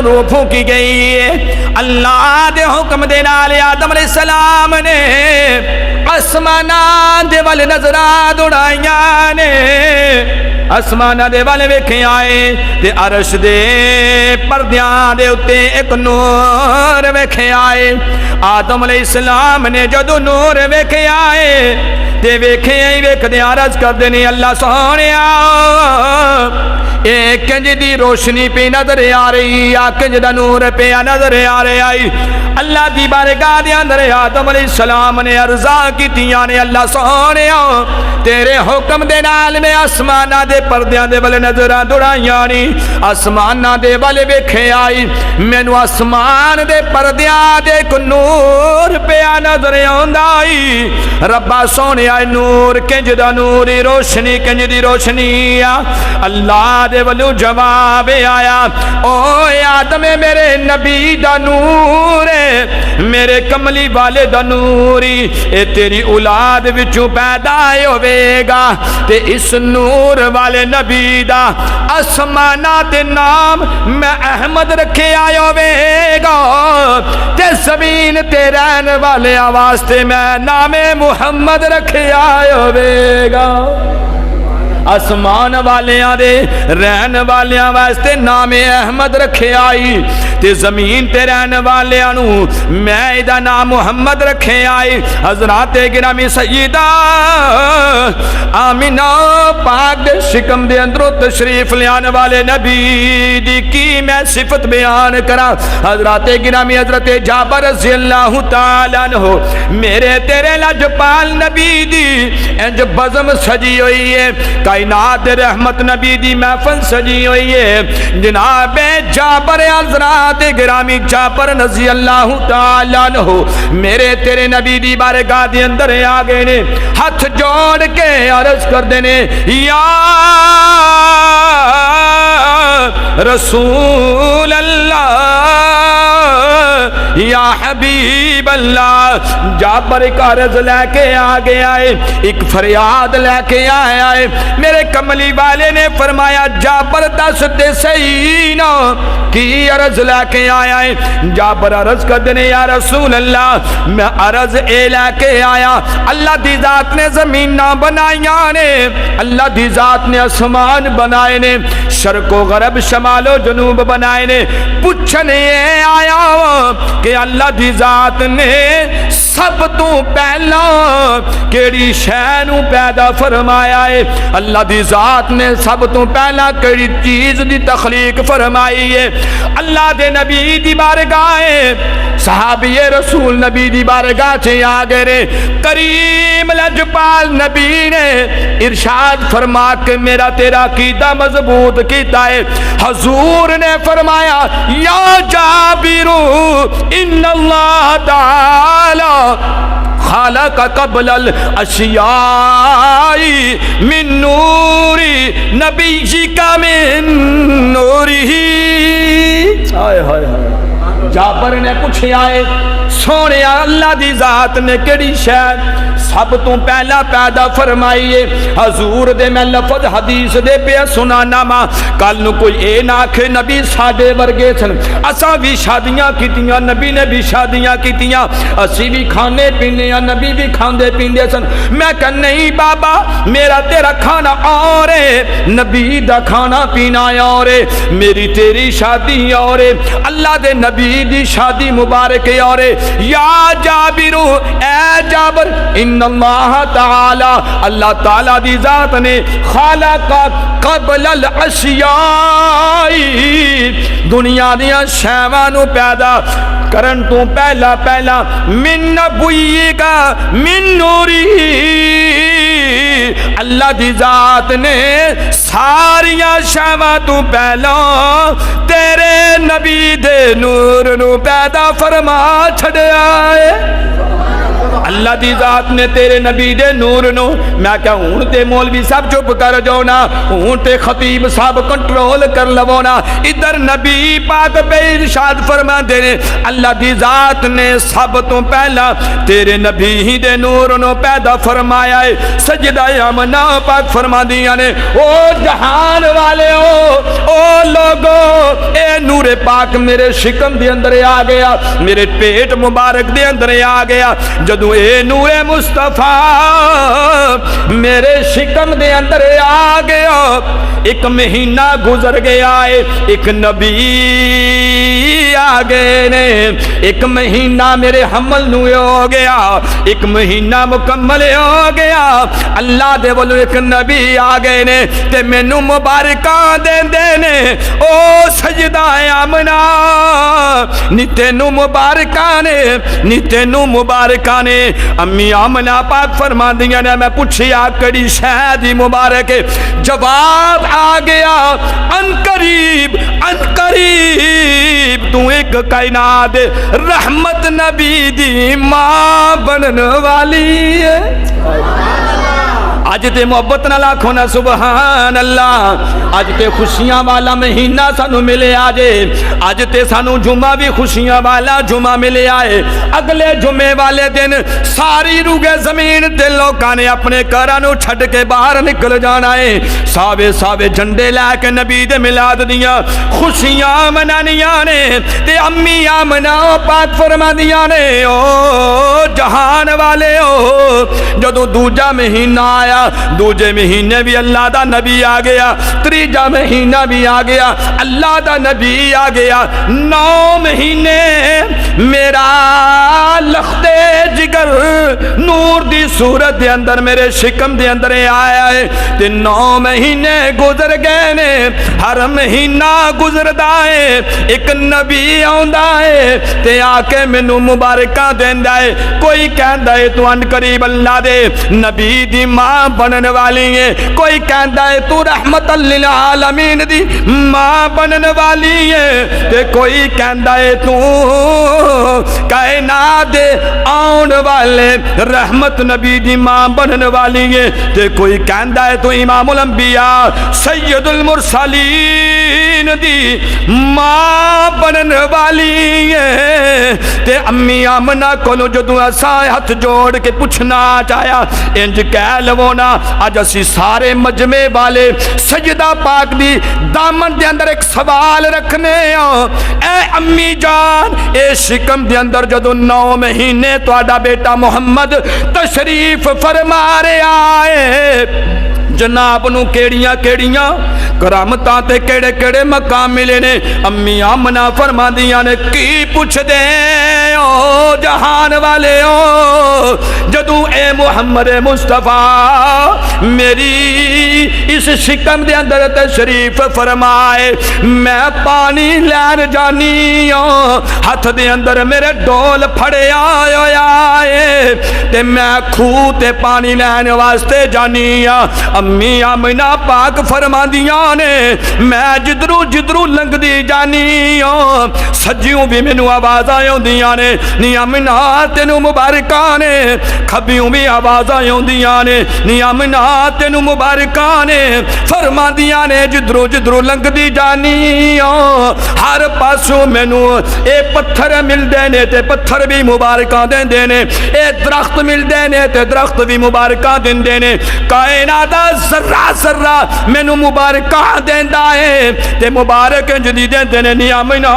روح پھونکی گئی ہے اللہ دے حکم دے نال آدم علیہ السلام نے آسماناں دے ول نظراں دوڑائیاں نے آسماناں دے ول ویکھے آئے تے عرش دے پردیاں دے اُتے ایک نور ویکھے آئے آدم علیہ السلام نے جدو نور ویکھے آئے تے ویکھے آئی ویکھدے عرض کر دینے اللہ سونیا ایک کنج دی روشنی پہ نظر آ رہی کنج دا نور پہ نظر آ رہی اللہ دی بارگاہ دے اندر آدم علیہ السلام نے عرضا کی تیاں نے اللہ سونیا تیرے حکم دے نال میں آسمانہ دے پردیاں دے والے نظران دوڑائیاں نی آسمانہ دے والے ویکھے آئی مینو آسمان دے پردیاں دے کو نور پہ نظر آئی ربا سونیا نور کنج دا نوری روشنی کنج دی روشنی اللہ دے ولو جواب آیا او آدم میرے نبی دا نور میرے کملی والے دا نوری اے تیری اولاد وچوں پیدا ہوئے گا تے اس نور والے نبی دا آسمانہ تے نام میں احمد رکھے آئے ہوئے گا تے زمین تے رہن والے واسطے میں نام محمد رکھے آئے ہوئے گا آسمان والیاں دے رہن والیاں واسطے نام احمد رکھے آئی تے زمین تے رہن والیاں نو میں دا نام محمد رکھے آئی حضرات گرامی سیدہ آمینہ پاک دے شکم دے اندرو تشریف لیان والے نبی دی کی میں صفت بیان کرا حضرات گرامی حضرت جابر رضی اللہ تعالیٰ عنہ میرے تیرے لجپال نبی دی انج بزم سجی ہوئی ہے کائنات رحمت نبی دی محفل سجی ہوئی ہے جناب جابر حضرات گرامی جابر رضی اللہ تعالیٰ عنہ میرے تیرے نبی دی بارگاہ دی اندر آگے نے ہاتھ جوڑ کے عرض کر دینے یا رسول اللہ یا حبیب اللہ جابر ایک عرض لے کے آگے آئے ایک فریاد لے کے آئے میرے کملی والے نے فرمایا جابر دس دے سینا کی عرض لے کے آیا ہے جابر عرض کر دینے یا رسول اللہ میں عرض اے لے کے آیا اللہ دی ذات نے زمین نہ بنائیاں نے اللہ دی ذات نے آسمان بنائے نے شرق و غرب شمال و جنوب بنائے نے پوچھنے آیا کہ اللہ دی ذات نے سب تو پہلا کیڑی شے نو پیدا فرمایا ہے اللہ دی ذات نے سب تو پہلا کیڑی چیز دی تخلیق فرمائی ہے اللہ دے نبی دی بارگاہ صحابی رسول نبی دی بارگاہ سے آگے رے کریم لجپال نبی نے ارشاد فرما کہ میرا تیرا عقیدہ مضبوط کیتا ہے حضور نے فرمایا یا جابرو ان اللہ تعالی خالق قبل الاشیاء من نوری نبی کا من نوری ہائے ہائے ہائے جابر نے پوچھے آئے سونے اللہ دی ذات نے کیڑی شے سب تو پہلا پیدا فرمائیے حضور دے میں لفظ حدیث دے پہ سنانا ماں کل نو کوئی اے نہ آکھے نبی ساڈے ورگے سن اساں بھی شادیاں کیتیاں نبی نے بھی شادیاں کیتیاں اسی بھی کھانے پینے نبی بھی کھاندے پیندے سن میں کہ نہیں بابا میرا تیرا کھانا اور ہے نبی دا کھانا پینا اور ہے میری تیری شادی اور ہے اللہ دے نبی دی شادی مبارک اور ہے یا جابرو اے جابر ان اللہ تعالی اللہ تعالی دی ذات نے خالق قبل الاشیاء دنیا دیا شیواں نو پیدا کرن تو پہلا پہلا من نبوی کا من نوری اللہ دی ذات نے ساریاں شیواں تو پہلا تیرے نبی دے نور نو پیدا فرما چھڑیا ہے اللہ دی ذات نے تیرے نبی دے نور نو میں کیا ہون تے مولوی صاحب چپ کر جاؤ نا ہون تے خطیب صاحب کنٹرول کر لو نا ادھر نبی پاک پہ ارشاد فرما دے اللہ دی ذات نے سب تو پہلا تیرے نبی ہی دے نور نو پیدا فرمایا ہے سجدہ آمنہ پاک فرما دیا نے او جہان والے او لوگو اے نور پاک میرے شکم دے اندر آ گیا میرے پیٹ مبارک دے اندر آ گیا جدو اے نور مصطفیٰ میرے شکم دے اندر آ گیا ایک مہینہ گزر گیا ہے ایک نبی آگے نے ایک مہینہ میرے حمل نو ہو گیا ایک مہینہ مکمل ہو گیا اللہ دے بولو ایک نبی آگے نے تے مینوں مبارکاں دے نے او سجدہ آمنہ نی تینوں مبارکاں نے امی آمنہ پاک فرما دیا نے میں پوچھیا کڑی شہدی مبارک جواب آ گیا ان قریب تو ایک کائنات رحمت نبی دی ماں بنن والی ہے آج تے محبت نہ لاکھو نا سبحان اللہ آج تے خوشیاں والا مہینہ سانو ملے آجے آج تے سانو جمعہ بھی خوشیاں والا جمعہ ملے آئے اگلے جمعے والے دن ساری روگے زمین تے لوکاں نے اپنے گھرانو چھڈ کے باہر نکل جانا ہے ساوے جھنڈے لے کے نبی دے میلاد دیاں خوشیاں منانیاں نے تے امی آمنہ پاک فرما دیاں نے او جہان والے او جدو دوجا مہینہ آیا دوجے مہینے بھی اللہ دا نبی آ گیا تریجا مہینہ بھی آ گیا اللہ دا نبی آ گیا 9 مہینے میرا لخت جگر نور دی صورت دے اندر میرے شکم دے اندر آیا ہے تے 9 مہینے گزر گئے نے ہر مہینہ گزردا ہے ایک نبی آندا ہے تے آ کے مینوں مبارکاں دیندا ہے کوئی کہندا ہے تو ان قریب اللہ دے نبی دی ماں بنن والی ہے کوئی کہندا ہے تو رحمت للعالمین دی ماں بنن والی ہے تے کوئی کہندا ہے تو کائنات دے آن والے رحمت نبی دی ماں بنن والی ہے تے کوئی کہندا ہے تو امام الانبیاء سید المرسلین دی ماں بنن والی ہے تے امی آمنہ کولو جدوں اساں ہاتھ جوڑ کے پوچھنا چاہیا انج کہہ لو نا آج اسی سارے مجمع والے سجدہ پاک دی دامن دے اندر ایک سوال رکھنے اے امی جان اے شکم دے اندر جدو 9 مہینے تو آڈا بیٹا محمد تشریف فرما رہے آئے جناب نو کیڑیاں کرامتاں تے کیڑے کیڑے مقام ملے نے امی آمنہ فرما دیاں نے کی پوچھ دے او جہان والے او جدو اے محمد مصطفیٰ میری اس شکم دے اندر تشریف فرمائے میں پانی لین جانی ہاتھ دے اندر میرے ڈول پھڑے آئے تے میں کھو تے پانی لین واسطے جانی امی آمنہ پاک فرما دیاں نے میں جدرو لنگ دی جانی سجیوں بھی مینوں آواز آئیوں دیاں نے نی آمنہ تینوں مبارکاں نے کھبیوں بھی آواز آئیوں دیاں نے نی آمنہ تینوں مبارکاں نے فرما دیاں نے جدرو لنگ دی جانی ہر پاسوں مینوں اے پتھر مل دینے تے پتھر بھی مبارکاں دین دینے اے درخت مل دینے تے درخت بھی مبارکاں دین دینے کائنات ذرہ مینوں مبارکاں دیندا ہے تے مبارک جدی دین دینے نی آمنہ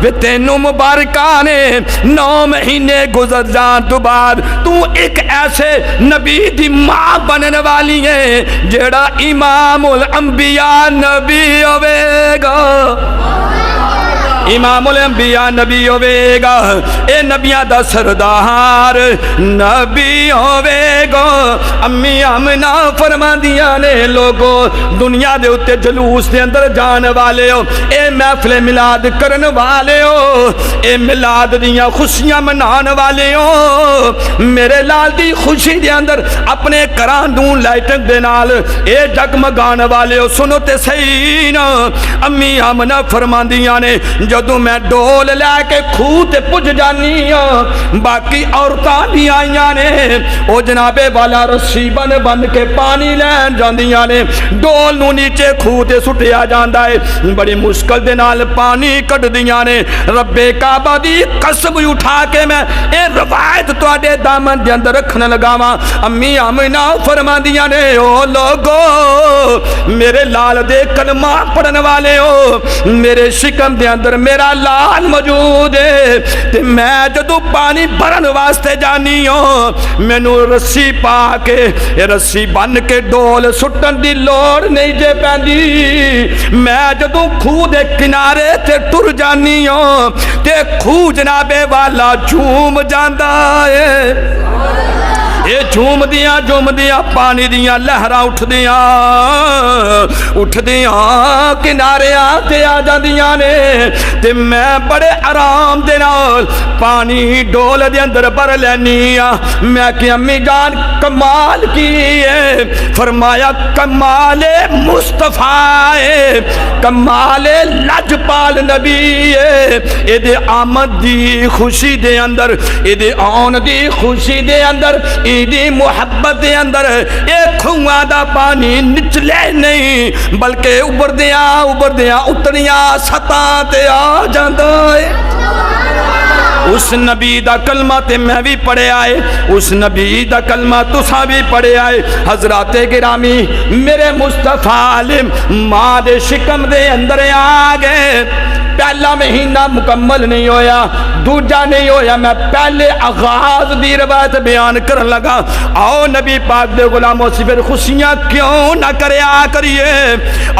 وے تینوں مبارکاں نے 9 مہینے گزر جان تو بعد تو ایک ایسے نبی دی ماں بنن والی ہے جیڑا امام الانبیاء نبی ہوے گا امام الانبیاء نبی ہوے گا اے نبیاں دا سردار نبی ہوے گا امی آمنہ فرما دیا نے لوگو دنیا دے اتے جلوس دے اندر جان والے ہو اے محفل ملاد کرن والے ہو اے ملاد دیاں خوشیاں منان والے ہو میرے لال دی خوشی دے اندر اپنے کران دون لائٹنگ دے نال اے جگمگان والے ہو سنو تے صحیح نا امی آمنہ فرما دیا نے جدوں میں ڈول لے کے خوہ تے پج جانی ہاں باقی عورتاں بھی آئیاں نے او جناب والا رسی بن بن کے پانی لین جاندیاں نے ڈول نو نیچے خوہ تے سٹیا جاندا ہے بڑی مشکل دے نال پانی کڈ دیاں نے رب کعبہ دی قسم اٹھا کے میں اے روایت تواڈے دامن دے اندر رکھن لگاواں امی آمنہ فرماندیاں نے او لوگو میرے لال دے کلمہ پڑھن والے ہو میرے شکم دے اندر میرا لال موجود ہے تے میں جدو پانی بھرن واسطے جانی ہوں مینوں رسی پا کے رسی بن کے ڈول سٹن دی لوڑ نہیں جے پیندی میں جدو خوہ دے کنارے تے ٹر جانی ہوں تے خوہ جناب والا جھوم جاندا ہے اے جھوم دیاں پانی دیاں لہراں اٹھ دیاں کنارے آتے آ جاندیاں نے تے میں بڑے آرام دے نال پانی ڈول دے اندر بھر لینی آ میں کہ امی جان کمال کی ہے فرمایا کمال مصطفیٰ ہے کمال لجپال نبی ہے اے دے آمد دی خوشی دے اندر اے دے آن دی خوشی دے اندر دی محبت دے اندر ایک کھوئاں دا پانی نچلے نہیں بلکہ ابردیاں اتریاں سطح تے آ جاندا ہے اس نبی دا کلمہ تے میں بھی پڑھے آئے اس نبی دا کلمہ تساں بھی پڑھے آئے حضرات گرامی میرے مصطفیٰ عالم ماں دے شکم دے اندر آ گئے پہلا مہینہ مکمل نہیں ہویا دوجا نہیں ہویا میں پہلے آغاز دی روایت بیان کرن لگا آؤ نبی پاک دے غلاموں سے پھر خوشیاں کیوں نہ کریا کریے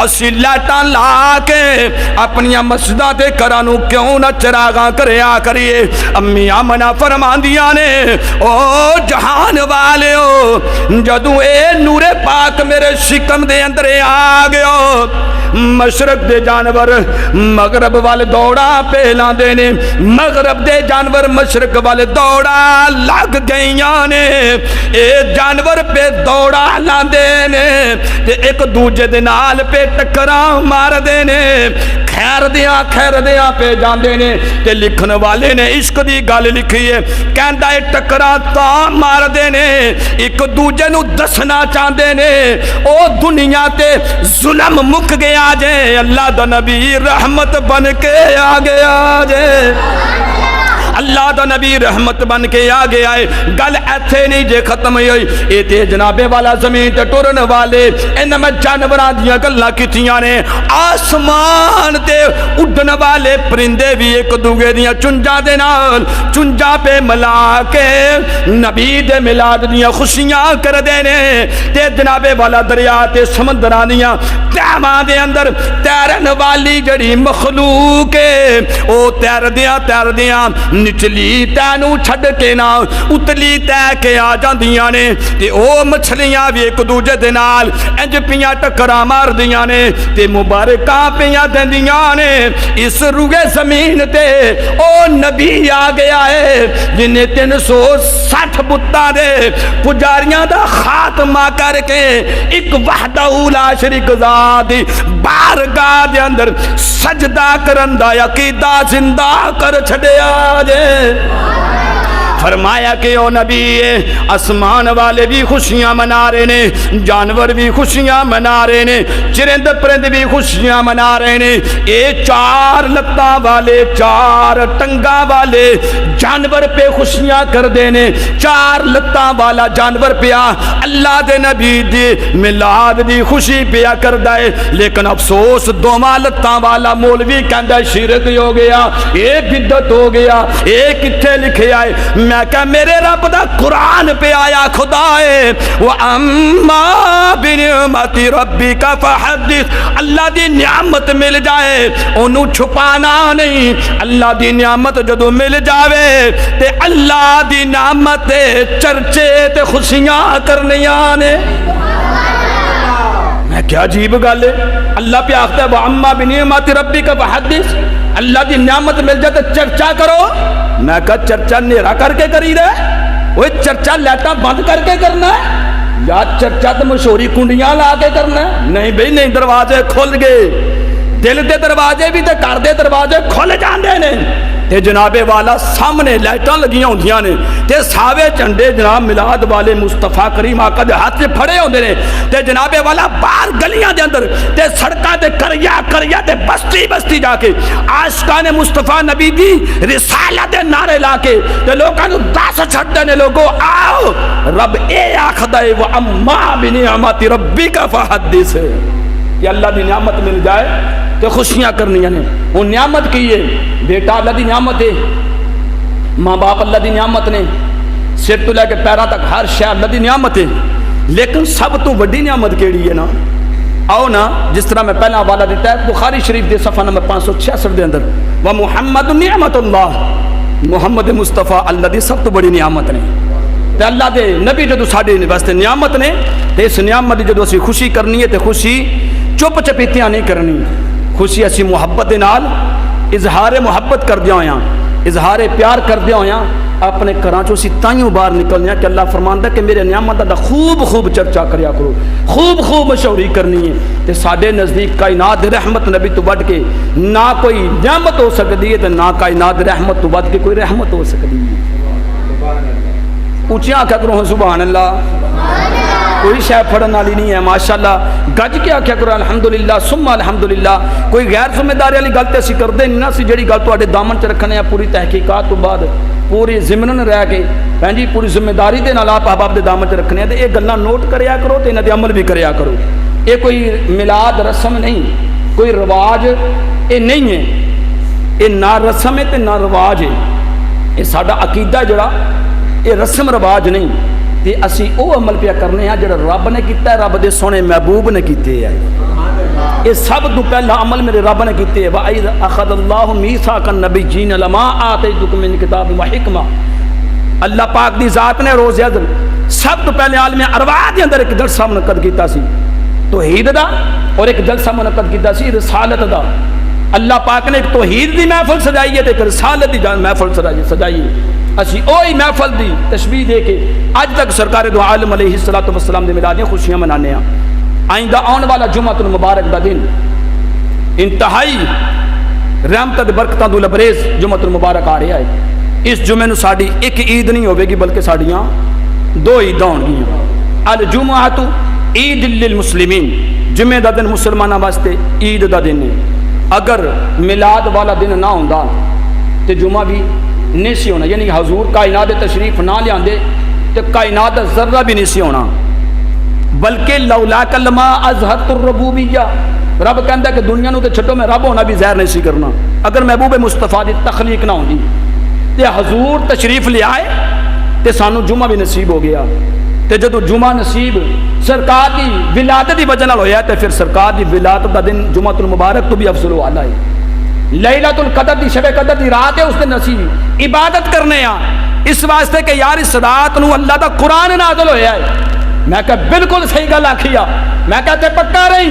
اسی لائٹاں لا کے اپنی مسجداں تے کرانو کیوں نہ چراغاں کریا کریے امی آمنہ فرماندیاں نے او جہان والے ہو جدو اے نور پاک میرے شکم دے اندر آ گئے مشرق دے جانور مغرب والے دوڑا پہلا دینے مغرب دے جانور مشرق والے دوڑا لگ گئیاں نے اے جانور پہ دوڑا لان دینے تے ایک دوجہ دنال پہ ٹکرا مار دینے خیر دیاں پہ جان دینے تے لکھن والے نے عشق دی گال لکھی ہے کہندہ اے ٹکرا تا مار دینے ایک دوجہ نو دسنا چاند دینے او دنیا تے ظلم مک گیا جے اللہ دا نبی رحمت بن کے آگے آجے اللہ دا نبی رحمت بن کے آگے آئے گل ایتھے نہیں جے ختم ہوئی اے تے جنابے والا زمین تے ٹرن والے انہاں میں جانوراں دیاں گلاں کیتیاں نے آسمان تے اڈن والے پرندے بھی ایک دوگے دیاں چنجاں دے نال چنجاں پہ ملا کے نبی دے میلاد دیاں خوشیاں کر دینے تے جنابے والا دریا تے سمندراں دیاں تہواں دے اندر تیرن والی جڑی مخلوق ہے او تیر دیاں نچلی تینو چھڑ کے نا اتلی تے کے آ جاندیاں نے تے او مچھلیاں بھی ایک دوجہ دے نال انج پیاں ٹکرا مار دیاں نے تے مبارکاں پیاں دیندیاں نے اس روئے زمین تے او نبی آ گیا ہے جنہیں 360 بتاں دے پجاریاں دا خاتمہ کر کے ایک وحدہ لا شریک ذات بارگاہ دے اندر سجدہ کرندہ عقیدہ زندہ کر چھڑے آجے فرمایا کہ او نبی اسمان والے بھی خوشیاں منا رہے نے جانور بھی خوشیاں منا رہے نے چرند پرند بھی خوشیاں منا رہے نے اے 4 لتاں والے 4 ٹنگاں والے جانور پہ خوشیاں کر دینے 4 لتاں والا جانور پیا اللہ دے نبی دی میلاد دی خوشی پیا کر دائے لیکن افسوس 2 لتاں والا مولوی کہندہ شرک ہو گیا اے بدعت ہو گیا اے کتھے لکھے آئے میں کہا میرے رب دا قرآن پہ آیا خدا ہے وَأَمَّا بِنِعْمَةِ رَبِّكَ فَحَدِّثْ اللہ دی نعمت مل جائے انہوں چھپانا نہیں اللہ دی نعمت جدو مل جاوے تے اللہ دی نعمت چرچے تے خوشیاں کرنیاں نے میں کیا عجیب گل ہے اللہ پہ آختا ہے وَأَمَّا بِنِعْمَةِ رَبِّكَ فَحَدِّثْ اللہ دی نعمت مل جائے تو چرچا کرو میں کہا چرچا نیرہ کر کے کری رہے وہ چرچا لیٹا بند کر کے کرنا ہے یا چرچا تو مشہوری کنڈیاں لا کے کرنا ہے نہیں بھئی نہیں دروازے کھل گئے دل دے دروازے بھی تے گھر دے دروازے کھل جاندے نے تے جناب والا سامنے لائٹاں لگیاں ہوندیاں نے تے ساوے جھنڈے جناب میلاد والے مصطفیٰ کریم آقا دے ہاتھ سے پھڑے ہوندے نے تے جناب والا باہر گلیاں دے اندر تے سڑکاں تے کریا تے بستی بستی جا کے عاشقان مصطفیٰ نبی دی رسالت دے نعرے لا کے تے لوکاں نوں دس چھڈے نے لوگو آؤ رب اے آکھدا اے واما بنعمت ربک فحدث کہ اللہ دی نعمت مل جائے تو خوشیاں کرنیاں نے. وہ نعمت کی ہے بیٹا اللہ دی نعمت ہے, ماں باپ اللہ دی نعمت نے, سر تو لے کے پیروں تک ہر شے اللہ دی نعمت ہے. لیکن سب تو بڑی نعمت کیڑی ہے نا, آؤ نا جس طرح میں پہلا حوالہ دیتا ہے بخاری شریف دے صفحہ نمبر 566 دے اندر وہ محمد نعمت اللہ, محمد مصطفیٰ اللہ دی سب تو بڑی نعمت نے. تے اللہ دے نبی جدو ساڈے واسطے نعمت نے تے اس نعمت دی جدو اسی خوشی کرنی ہے تے خوشی چپ چپیتیاں نہیں کرنی, خوشی اسی محبت دے نال اظہار محبت کردیا ہویاں, اظہار پیار کردیا ہویاں اپنے گھراں چوں اسی تائیوں باہر نکلنے ہیں کہ اللہ فرماندا کہ میرے نعمت دا خوب خوب چرچا کریا کرو, خوب خوب مشہوری کرنی ہے. تے ساڈے نزدیک کائنات رحمت نبی تو بڑھ کے نہ کوئی نعمت ہو سکتی ہے تے نہ کائنات رحمت تو بڑھ کے کوئی رحمت ہو سکتی ہے. اونچیاں آکھیا کرو سبحان اللہ, کوئی شے پھڑن والی نہیں ہے ماشاءاللہ, گج کے آکھیا کرو الحمدللہ ثم الحمدللہ. کوئی غیر ذمہ داری والی گل تے اسی کردے نہیں نا, اسی جڑی گل تواڈے دامن چ رکھنے ہیں پوری تحقیقات تو بعد پوری ضمن رہ کے بھن جی پوری ذمہ داری دے نال آپ احباب دے دامن چ رکھنے ہیں تے یہ گلاں نوٹ کریا کرو تے انہاں دے عمل بھی کریا کرو. یہ کوئی میلاد رسم نہیں, کوئی رواج یہ نہیں ہے, یہ نہ رسم ہے تے نہ رواج ہے. یہ ساڈا عقیدہ جڑا یہ رسم رواج نہیں, تے اسی او عمل پیا کرنے ہیں جڑا رب نے کیتا ہے, رب دے سونے محبوب نے کیتے ہیں. یہ سب تو پہلا عمل میرے رب نے کیتے ہیں. وَإِذْ أَخَذَ اللَّهُ مِيثَاقَ النَّبِيِّينَ لَمَا آتَيْتُكُم مِّن كِتَابٍ وَحِكْمَةٍ. اللہ پاک دی ذات نے روز ازل سب تو پہلے عالم ارواح دے اندر ایک جلسہ منعقد کیتا سی توحید دا, اور ایک جلسہ منعقد کیتا سی رسالت دا. اللہ پاک نے ایک توحید دی محفل سجائی ہے تے ایک رسالت دی محفل سجائی ہے. اسی اوہی محفل دی تشبیہ دے کے اج تک سرکار دو عالم علیہ الصلوۃ والسلام دے میلادیاں خوشیاں منانے ہیں. آئندہ آن والا جمعۃ المبارک دا دن انتہائی رحمت برکتاں دو لبریز جمعۃ المبارک آ رہا ہے. اس جمعے نو ساڈی ایک عید نہیں ہوے گی بلکہ ساڈیاں دو عیداں ہون گیاں. الجمعۃ عید للمسلمین, جمعے دا دن مسلماناں واسطے عید دا دن ہے. اگر میلاد والا دن نہ ہوندا تے جمعہ بھی نہیں سی ہونا, یعنی حضور کائنات تشریف نہ لیاندے تے کائنات ذرہ بھی نہیں سی ہونا. بلکہ لولا کلمہ اظہرت الربوبیہ, رب کہندا کہ دنیا نو تے چھٹو میں رب ہونا بھی ظاہر نہیں سی کرنا. اگر محبوب مصطفیٰ دی تخلیق نہ ہوندی تے حضور تشریف لے آئے تے سانو جمعہ بھی نصیب ہو گیا. تے جدو جمعہ نصیب سرکار دی ولادت دی وجہ نال ہویا تے پھر سرکار دی ولادت دا دن جمعۃ المبارک تو بھی افضل و اعلی ہے. لیلۃ القدر دی شب قدر دی رات ہے, اس دن نصیب عبادت کرنے ہاں اس واسطے کہ یار اس رات نو اللہ دا قرآن نازل ہویا ہے. میں کہ بالکل صحیح گل آکھی آ, میں کہتے پکا رہی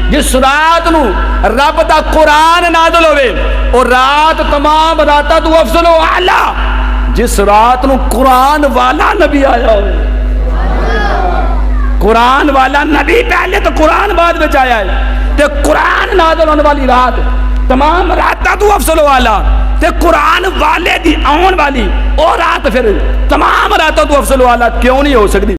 جس رات نو رب دا قرآن نازل ہوئے اور رات تمام راتاں تو افضل و اعلی, جس رات نو قرآن والا نبی آیا ہوئے. قرآن والا نبی پہلے تو قرآن بعد میں آیا ہے, تے قرآن نازل ہونے والی رات تمام راتاں تو افضل و اعلی, تے قرآن والے دی آن والی اور رات پھر تمام راتاں تو افضل و اعلی کیوں نہیں ہو سکتی؟